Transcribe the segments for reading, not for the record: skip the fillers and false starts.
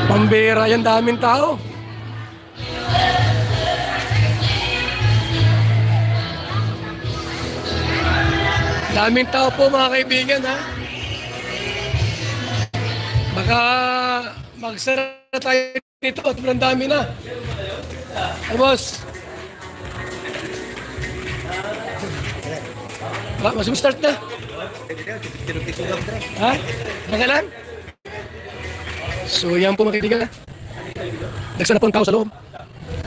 Pambira yan, daming tao. Daming tao po mga kaibigan ha. Baka magsara tayo nito at walang dami na. Boss. Mas start na. Ha? Magalan? So yan po mga kaibigan. Nagsara po ang tao sa loob.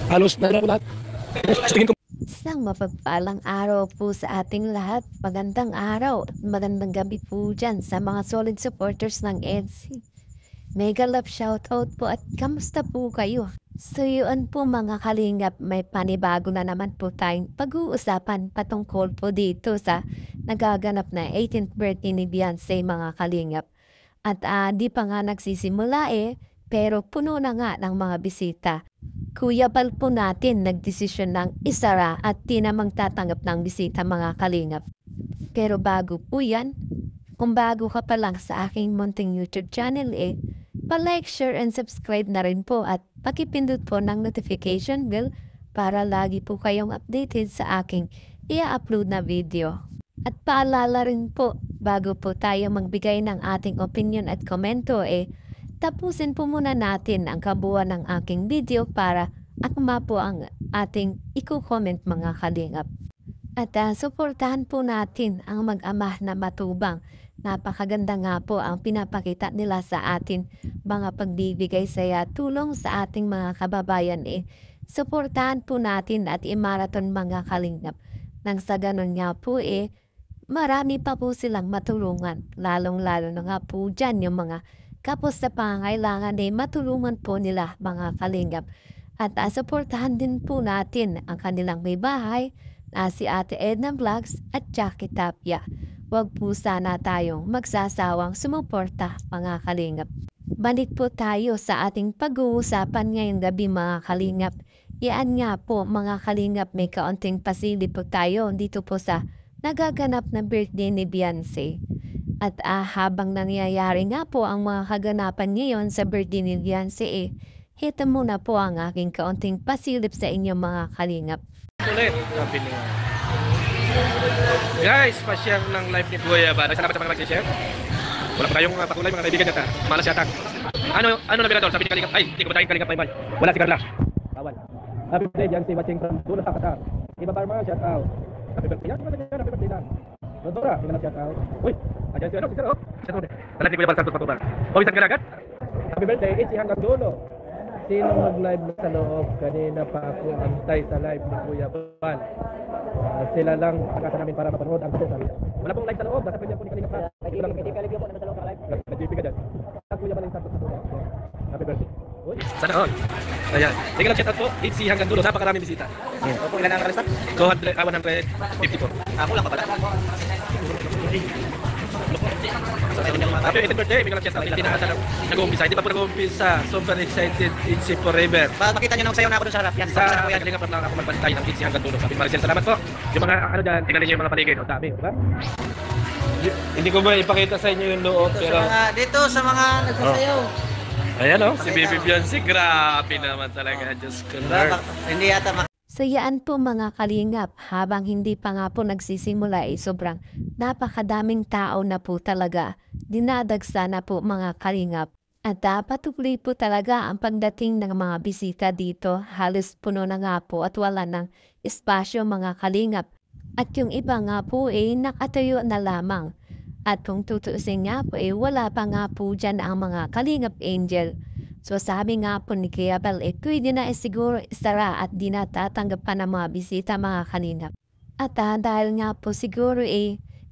Halos na po lahat. Isang mapagpalang araw po sa ating lahat. Magandang araw at magandang gabi po dyan sa mga solid supporters ng EDC. Mega love shoutout po at kamusta po kayo? So yun po mga kalingap, may panibago na naman po tayong pag-uusapan patungkol po dito sa nagaganap na 18th birthday ni Beyonce mga kalingap. At di pa nga nagsisimula pero puno na nga ng mga bisita. Kuya Bal po natin nagdesisyon ng isara at di na magtatanggap ng bisita mga kalingap. Pero bago po yan, kung bago ka pa lang sa aking munting YouTube channel pa-like, share, and subscribe na rin po at pakipindot po ng notification bell para lagi po kayong updated sa aking i-upload na video. At paalala rin po, bago po tayo magbigay ng ating opinion at komento tapusin po muna natin ang kabuuan ng aking video para akma po ang ating i-comment mga kalingap. At suportahan po natin ang mag-ama na matubang. Napakaganda nga po ang pinapakita nila sa atin mga pagbibigay saya tulong sa ating mga kababayan Suportahan po natin at i-marathon mga kalingap. Nang sa ganun nga po marami pa po silang matulungan. Lalong-lalo na nga po dyan yung mga kapos sa pangailangan matulungan po nila mga kalingap. At suportahan din po natin ang kanilang may bahay na si Ate Edna Vlogs at Jackie Tapia. Huwag po sana tayong magsasawang sumuporta mga kalingap. Balik po tayo sa ating pag-uusapan ngayong gabi mga kalingap. Iyan nga po mga kalingap, may kaunting pasilip po tayo dito po sa nagaganap na birthday ni Beyonce. At habang nangyayari nga po ang mga kaganapan ngayon sa birthday ni Beyonce hito muna po ang aking kaunting pasilip sa inyo mga kalingap. Ulit, sabi niya. Guys, pa-share ng live ni Kuya Bal. Salamat sa mga mag-share. Wala pa kayong pakulay mga kaibigan natin. Malas yata. Ano na Berador? Sabi ni Kalingap. Ay, hindi ko ba tayong Kalingap Maymay? Wala si Carla. Bawal. Happy birthday, Beyonce, watching from Tulo sa Qatar. Iba Barma, shout out. Happy birthday. Yan, happy birthday lang. Rodora, hindi na shout out. Uy, ayan si Sir O. Wala si Kuya Bal Santos Patubar. Pawisan ka na agad? Happy birthday, Itzy hanggang dulo. Sino mag-live na sa loob? Kanina pa ako antay sa live ni Kuya Bal. Sila lang pagkasa namin para mapanood ang sabi. Wala pong live sa loob, basta pwede po ni Kalingap. Hindi ka live po na sa loob ka live. Nag-GP ka dyan. Kuya Bal yung Santos Patubar. Happy birthday. Sana all. Ayan. Sige lang, shout out po. Itzy hanggang dulo. Napakaraming bisita. Opo, ilan ang karistat? 154. Ako lang pa pala. Happy 18th birthday. Bigyan lang shout out. Hindi na ata nag-uumpisa. Hindi pa po nag-uumpisa. Super excited. Itzy forever. Makita nyo nang sayo na ako dun sa harap. Yan. Sa Kalingap lang ako magbantay ng Itzy hanggang dulo. Sabi Maricel, salamat po. Yung mga ano dyan, tingnan niyo yung mga paligid. O dami, diba? Hindi ko ba ipakita sa inyo yung loob, pero Dito sa mga nagsasayaw. ayan si Baby Beyonce, grabe naman talaga, Diyos ko Lord. Hindi yata Sayaan po mga kalingap, habang hindi pa nga po nagsisimula sobrang napakadaming tao na po talaga. Dinadagsa na po mga kalingap. At patuloy po talaga ang pagdating ng mga bisita dito. Halos puno na nga po at wala ng espasyo mga kalingap. At yung iba nga po nakatayo na lamang. At kung tutuusin nga po wala pa nga po dyan ang mga kalingap angel. So sabi nga po ni Kuya Bal pwede na siguro isara at di na tatanggap pa ng mga bisita mga kalingap. At dahil nga po siguro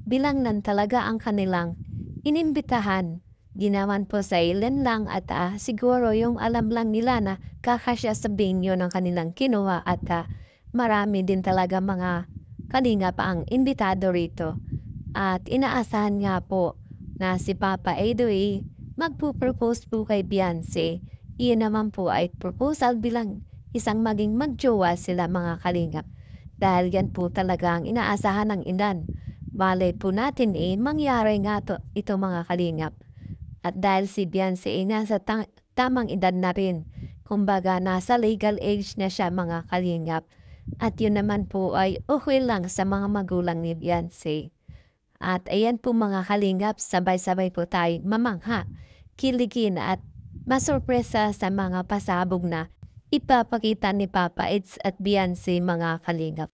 bilang nan talaga ang kanilang inimbitahan. Di naman po sa ilan lang at siguro yung alam lang nila na kakasya sa venue ng kanilang kinuha at marami din talaga mga kalingap ang imbitado rito. At inaasahan nga po na si Papa Edo magpo-propose po kay Beyonce. Iyan naman po ay proposal bilang isang maging magjowa sila mga kalingap. Dahil yan po talaga ang inaasahan ng ilan. Malay po natin mangyari nga ito mga kalingap. At dahil si Beyonce nasa tamang edad na rin. Kumbaga, nasa legal age na siya mga kalingap. At yun naman po ay okay lang sa mga magulang ni Beyonce. At ayan po mga kalingap, sabay-sabay po tayo mamangha, kiligin at masurpresa sa mga pasabog na ipapakita ni Papa Eds at Beyonce mga kalingap.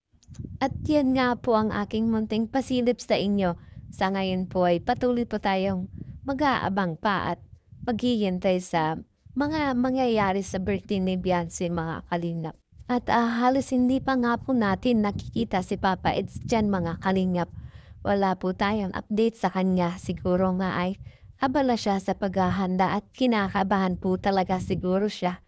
At yan nga po ang aking munting pasilip sa inyo. Sa ngayon po ay patuloy po tayong mag-aabang pa at maghihintay sa mga mangyayari sa birthday ni Beyonce mga kalingap. At halos hindi pa nga po natin nakikita si Papa Eds dyan mga kalingap. Wala po tayong update sa kanya. Siguro nga ay abala siya sa paghahanda at kinakabahan po talaga siguro siya.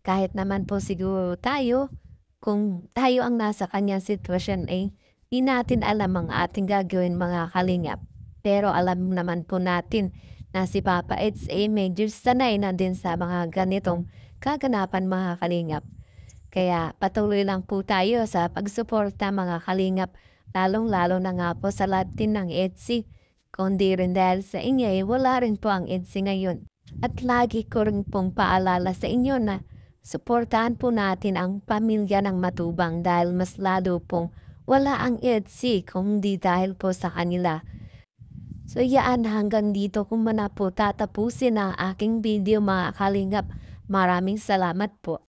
Kahit naman po siguro tayo, kung tayo ang nasa kanyang sitwasyon ay di natin alam ang ating gagawin mga kalingap. Pero alam naman po natin na si Papa Eds ay medyo sanay na din sa mga ganitong kaganapan mga kalingap. Kaya patuloy lang po tayo sa pagsuporta mga kalingap, lalong-lalo na nga po sa lahat din ng EDSI. Kundi rin dahil sa inyo ay wala rin po ang EDSI ngayon. At lagi ko rin pong paalala sa inyo na suportahan po natin ang pamilya ng Matubang dahil mas lalo pong wala ang EDSI kung di dahil po sa kanila. So yaan hanggang dito kung na po tatapusin ang aking video mga kalingap. Maraming salamat po.